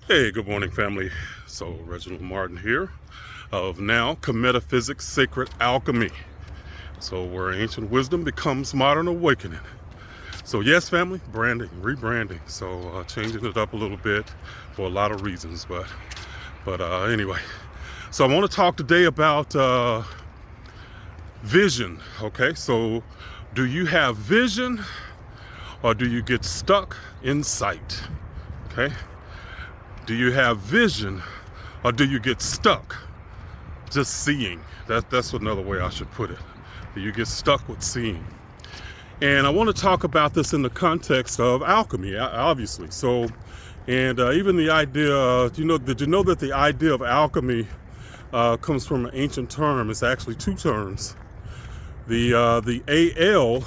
Hey, good morning, family. So, Reginald Martin here of now Kemetic Sacred Alchemy. So, where ancient wisdom becomes modern awakening. So, yes, family, branding, rebranding. So, changing it up a little bit for a lot of reasons. But anyway, so I want to talk today about vision. Okay, so do you have vision or do you get stuck in sight? Okay. Do you have vision or do you get stuck just seeing? That's another way I should put it. Do you get stuck with seeing? And I want to talk about this in the context of alchemy, obviously. So, and even the idea, did you know that the idea of alchemy comes from an ancient term? It's actually two terms. The AL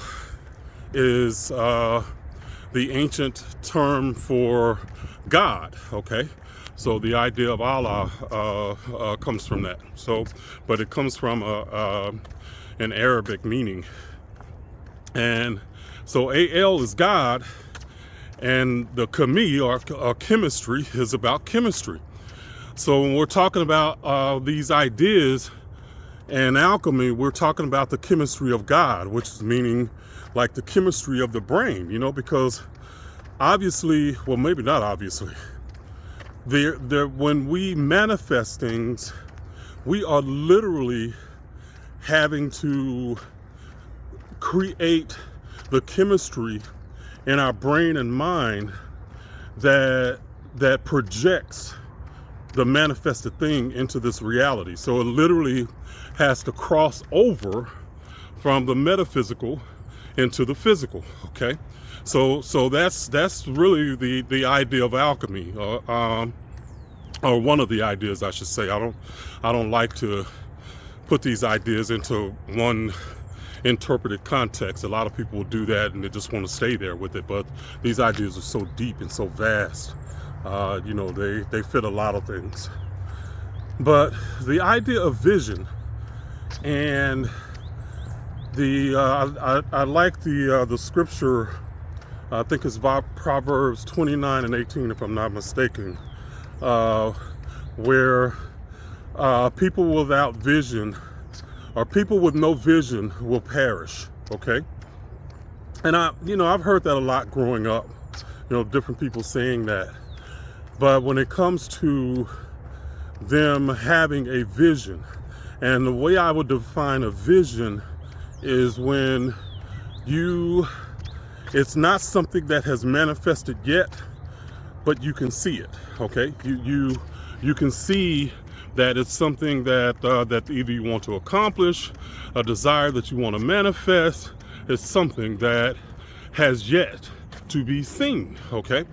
is the ancient term for God, okay? So the idea of Allah comes from that. So, but it comes from an Arabic meaning. And so AL is God, and the chemi or chemistry is about chemistry. So when we're talking about these ideas and alchemy, we're talking about the chemistry of God, which is meaning like the chemistry of the brain, because obviously, well, maybe not obviously, when we manifest things, we are literally having to create the chemistry in our brain and mind that projects the manifested thing into this reality. So it literally has to cross over from the metaphysical into the physical. Okay, so that's really the idea of alchemy, or one of the ideas, I should say. I don't like to put these ideas into one interpreted context. A lot of people will do that and they just want to stay there with it, but these ideas are so deep and so vast. They fit a lot of things. But the idea of vision, and I like the scripture. I think it's Proverbs 29 and 18, if I'm not mistaken, where people without vision, or people with no vision, will perish. Okay, and I've heard that a lot growing up. Different people saying that. But when it comes to them having a vision, and the way I would define a vision is when it's not something that has manifested yet, but you can see it. Okay, you can see that it's something that either you want to accomplish, a desire that you want to manifest. It's something that has yet to be seen. Okay,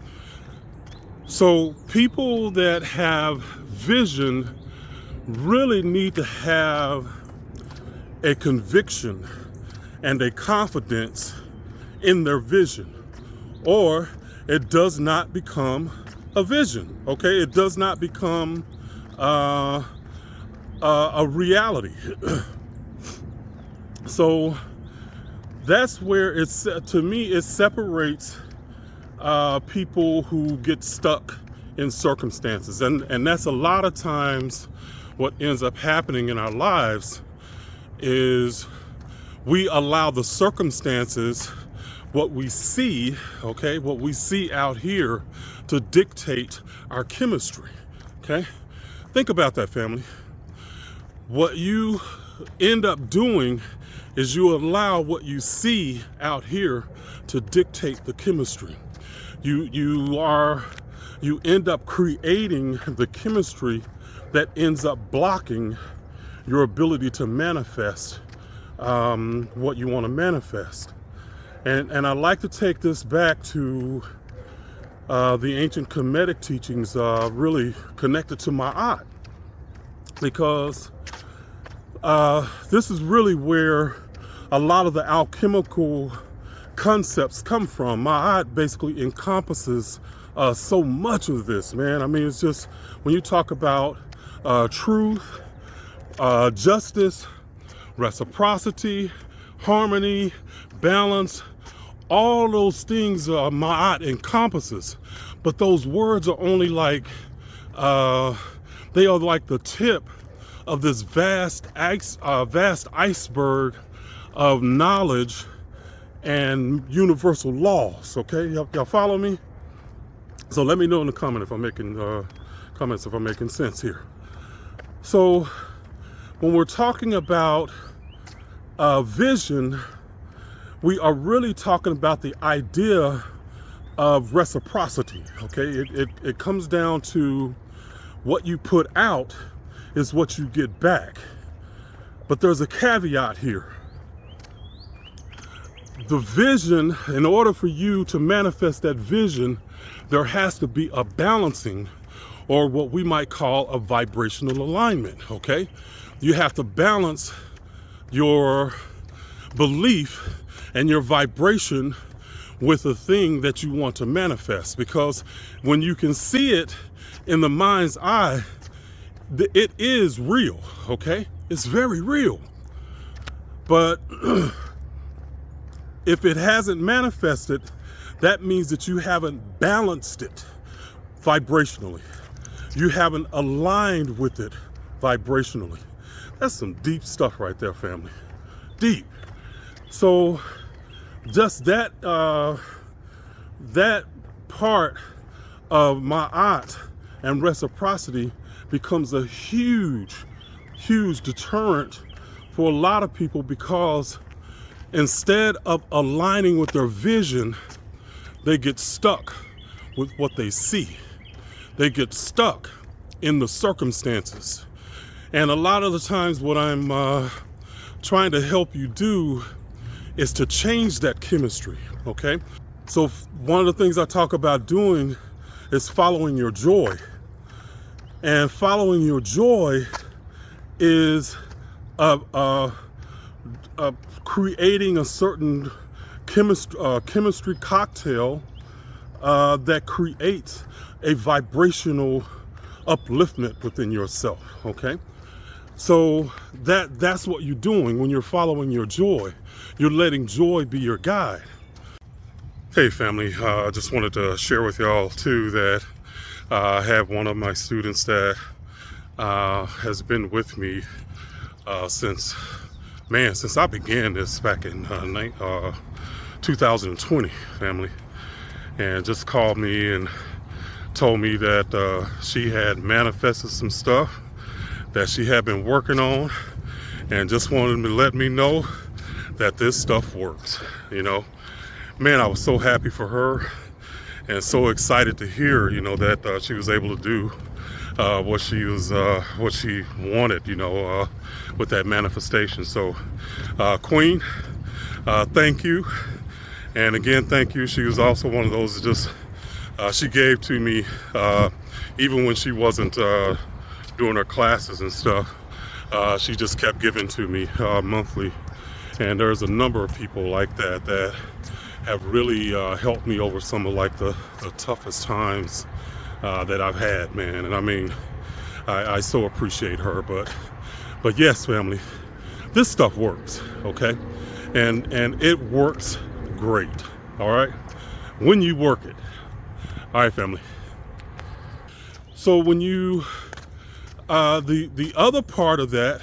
so people that have vision really need to have a conviction and a confidence in their vision, or it does not become a vision. Okay, it does not become a reality. So that's where to me, it separates people who get stuck in circumstances, and that's a lot of times what ends up happening in our lives is we allow the circumstances, what we see, okay, what we see out here, to dictate our chemistry. Okay, think about that, family. What you end up doing is you allow what you see out here to dictate the chemistry. You end up creating the chemistry that ends up blocking your ability to manifest what you want to manifest. And I like to take this back to the ancient Kemetic teachings, really connected to my art, because this is really where a lot of the alchemical concepts come from. My art basically encompasses so much of this, man. I mean, it's just, when you talk about truth, justice, reciprocity, harmony, balance, all those things my art encompasses. But those words are only like They are like the tip of this vast iceberg of knowledge and universal laws. Okay, y'all follow me? So let me know in the comment if I'm making comments if I'm making sense here. So when we're talking about vision, we are really talking about the idea of reciprocity. Okay, it comes down to what you put out is what you get back. But there's a caveat here. The vision, in order for you to manifest that vision, there has to be a balancing, or what we might call a vibrational alignment, okay? You have to balance your belief and your vibration with the thing that you want to manifest, because when you can see it in the mind's eye, it is real, okay? It's very real. But if it hasn't manifested, that means that you haven't balanced it vibrationally. You haven't aligned with it vibrationally. That's some deep stuff right there, family. Deep. So just that part of ma'at and reciprocity becomes a huge deterrent for a lot of people, because instead of aligning with their vision, they get stuck with what they see. They get stuck in the circumstances. And a lot of the times what I'm trying to help you do is to change that chemistry, okay? So one of the things I talk about doing is following your joy. And following your joy is creating a certain chemistry cocktail that creates a vibrational upliftment within yourself, okay? So that's what you're doing when you're following your joy. You're letting joy be your guide. Hey family, I just wanted to share with y'all too that I have one of my students that has been with me since I began this back in 2020, family, and just called me and told me that she had manifested some stuff that she had been working on, and just wanted to let me know that this stuff works. You know, man, I was so happy for her and so excited to hear, you know, that she was able to do what she wanted, you know, with that manifestation. So Queen, thank you. And again, thank you. She was also one of those that just she gave to me even when she wasn't doing her classes and stuff. She just kept giving to me monthly. And there's a number of people like that have really helped me over some of like the toughest times that I've had, man. And I mean, I so appreciate her. But yes, family, this stuff works, okay? And it works great, all right? When you work it. All right, family. So when you, the other part of that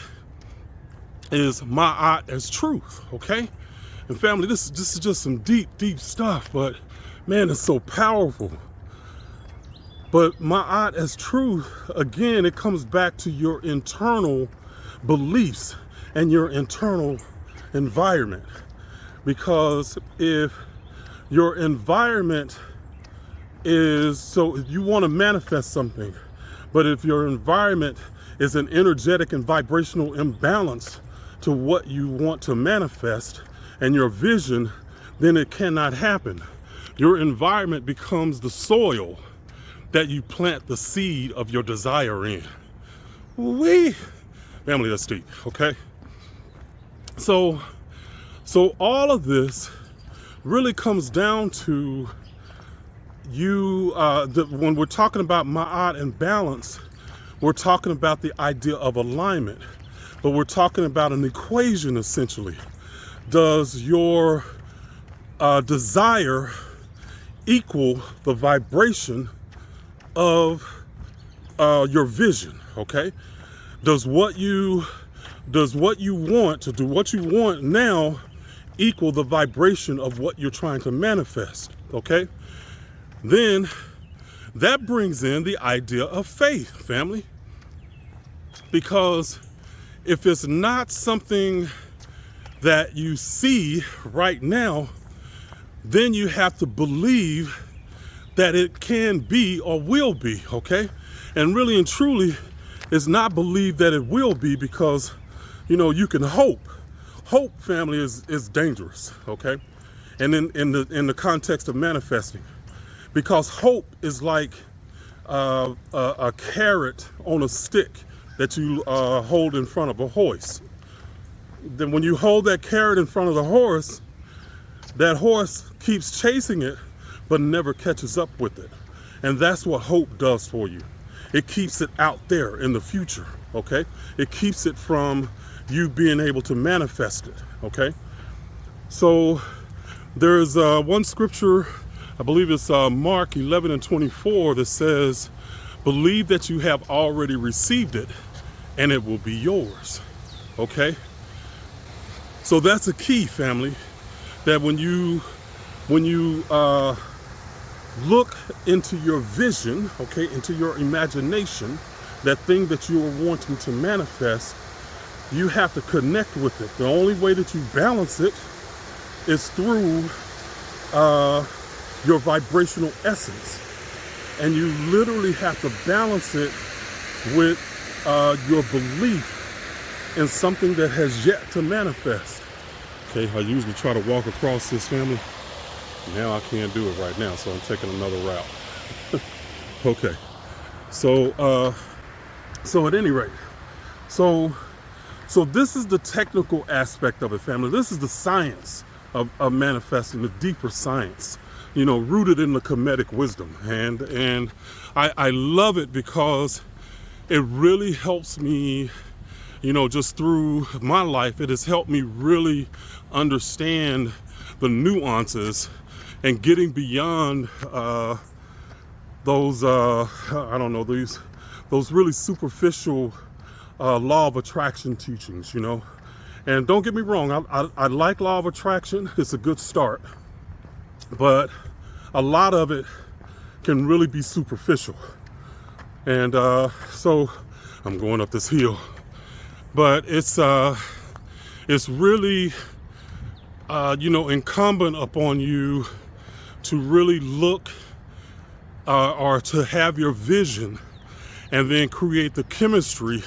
is ma'at as truth, okay? And family, this is just some deep stuff, but man, it's so powerful. But ma'at as truth, again, it comes back to your internal beliefs and your internal environment. Because if your environment is, so if you want to manifest something, but if your environment is an energetic and vibrational imbalance to what you want to manifest and your vision, then it cannot happen. Your environment becomes the soil that you plant the seed of your desire in. Family, that's deep, okay? So all of this really comes down to you, when we're talking about ma'at and balance, we're talking about the idea of alignment, but we're talking about an equation essentially. Does your desire equal the vibration of your vision, okay? Does what you want to do, what you want now, equal the vibration of what you're trying to manifest, okay? Then that brings in the idea of faith, family. Because if it's not something that you see right now, then you have to believe that it can be or will be, okay? And really and truly, it's not believe that it will be, because, you know, you can hope. Hope, family, is dangerous, okay? And in the context of manifesting, because hope is like a carrot on a stick that you hold in front of a horse. Then when you hold that carrot in front of the horse, that horse keeps chasing it, but never catches up with it. And that's what hope does for you. It keeps it out there in the future, okay? It keeps it from you being able to manifest it, okay? So there's one scripture, I believe it's Mark 11:24, that says, believe that you have already received it and it will be yours, okay? So that's a key, family, that when you look into your vision, okay, into your imagination, that thing that you are wanting to manifest, you have to connect with it. The only way that you balance it is through your vibrational essence. And you literally have to balance it with your belief in something that has yet to manifest. Okay, I usually try to walk across this, family. Now I can't do it right now, so I'm taking another route. Okay, so at any rate, so this is the technical aspect of it, family. This is the science of manifesting, the deeper science, you know, rooted in the Kemetic wisdom. And I love it because it really helps me, you know, just through my life, it has helped me really understand the nuances and getting beyond those, I don't know, those really superficial law of attraction teachings, you know. And don't get me wrong, I like law of attraction. It's a good start. But a lot of it can really be superficial. And so I'm going up this hill. But it's really, you know, incumbent upon you to really look or to have your vision and then create the chemistry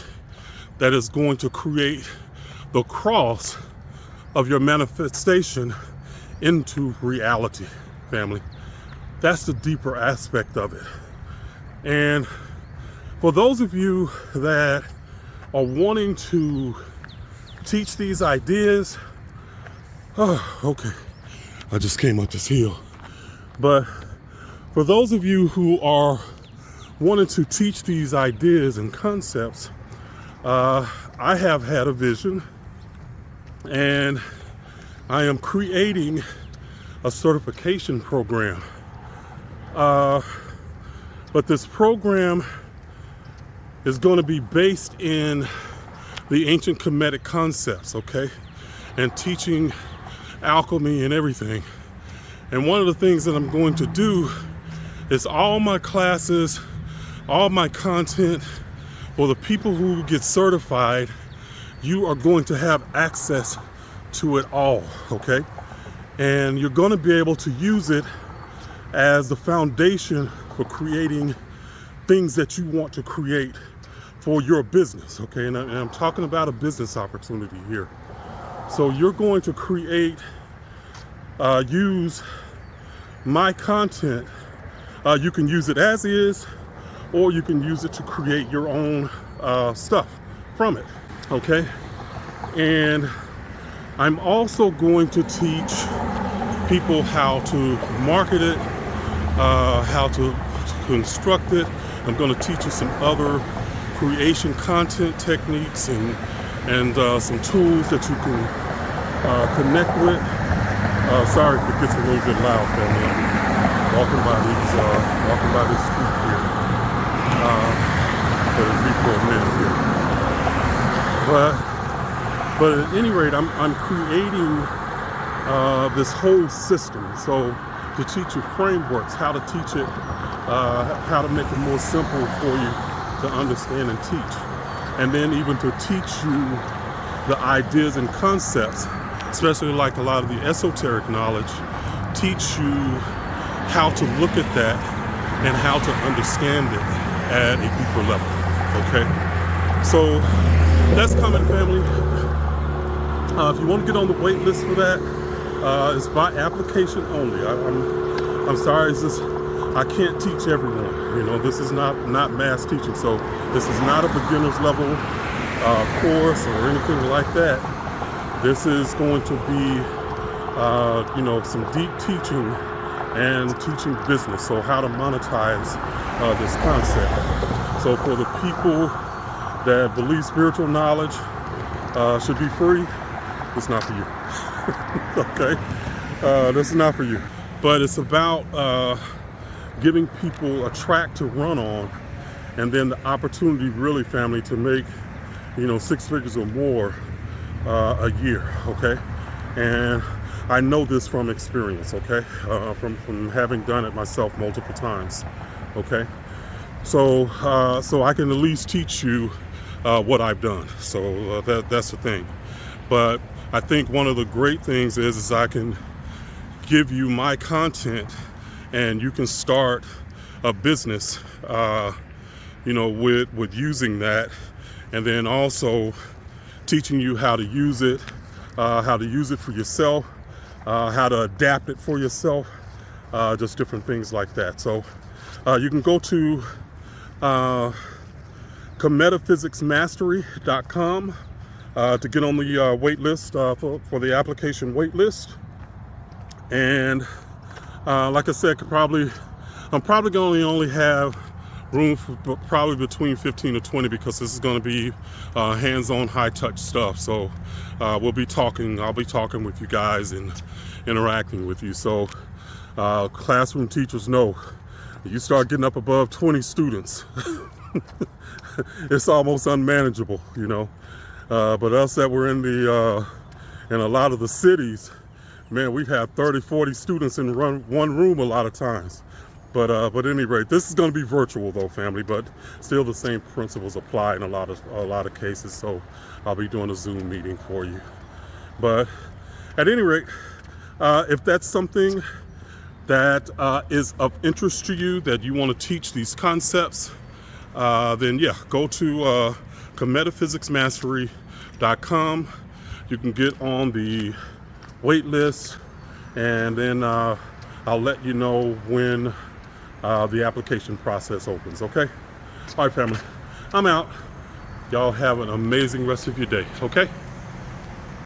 that is going to create the cross of your manifestation into reality, family. That's the deeper aspect of it. And for those of you that are wanting to teach these ideas, okay, I just came up this hill. But for those of you who are wanting to teach these ideas and concepts, I have had a vision, and I am creating a certification program. But this program is going to be based in the ancient Kemetic concepts, okay? And teaching alchemy and everything. And one of the things that I'm going to do is all my classes, all my content, for the people who get certified, you are going to have access to it all, okay? And you're going to be able to use it as the foundation for creating things that you want to create for your business, okay? And I'm talking about a business opportunity here. So you're going to create, use my content. You can use it as is, or you can use it to create your own stuff from it, okay? And I'm also going to teach people how to market it, how to construct it. I'm going to teach you some other creation content techniques and some tools that you can connect with. Sorry if it gets a little bit loud, family. I'm walking by this street here. But at any rate, I'm creating this whole system. So to teach you frameworks, how to teach it, how to make it more simple for you to understand and teach. And then even to teach you the ideas and concepts, especially like a lot of the esoteric knowledge, teach you how to look at that and how to understand it at a deeper level, okay? So that's coming, family. If you want to get on the wait list for that, it's by application only. I'm sorry, it's just, I can't teach everyone. You know, this is not mass teaching, so this is not a beginner's level course or anything like that. This is going to be, you know, some deep teaching and teaching business, so how to monetize this concept. So for the people that believe spiritual knowledge should be free, it's not for you. Okay, this is not for you. But it's about giving people a track to run on, and then the opportunity, really, family, to make, you know, 6 figures or more a year. Okay, and I know this from experience. Okay, from having done it myself multiple times. Okay, so I can at least teach you what I've done. So that's the thing. But I think one of the great things is I can give you my content, and you can start a business, you know, with using that, and then also teaching you how to use it for yourself, how to adapt it for yourself, just different things like that. So you can go to kemetaphysicsmastery.com to get on the wait list for the application wait list. And like I said, I'm probably going to only have room for probably between 15 to 20, because this is going to be hands-on, high-touch stuff. So I'll be talking with you guys and interacting with you. So classroom teachers know, you start getting up above 20 students, it's almost unmanageable, you know. But us that were in a lot of the cities, man, we have 30, 40 students in one room a lot of times. But at any rate, this is going to be virtual though, family, but still the same principles apply in a lot of cases. So I'll be doing a Zoom meeting for you. But at any rate, if that's something that is of interest to you, that you want to teach these concepts, then yeah, go to kemetaphysicsmastery.com. You can get on the wait list, and then I'll let you know when the application process opens. Okay? All right, family, I'm out. Y'all have an amazing rest of your day. Okay?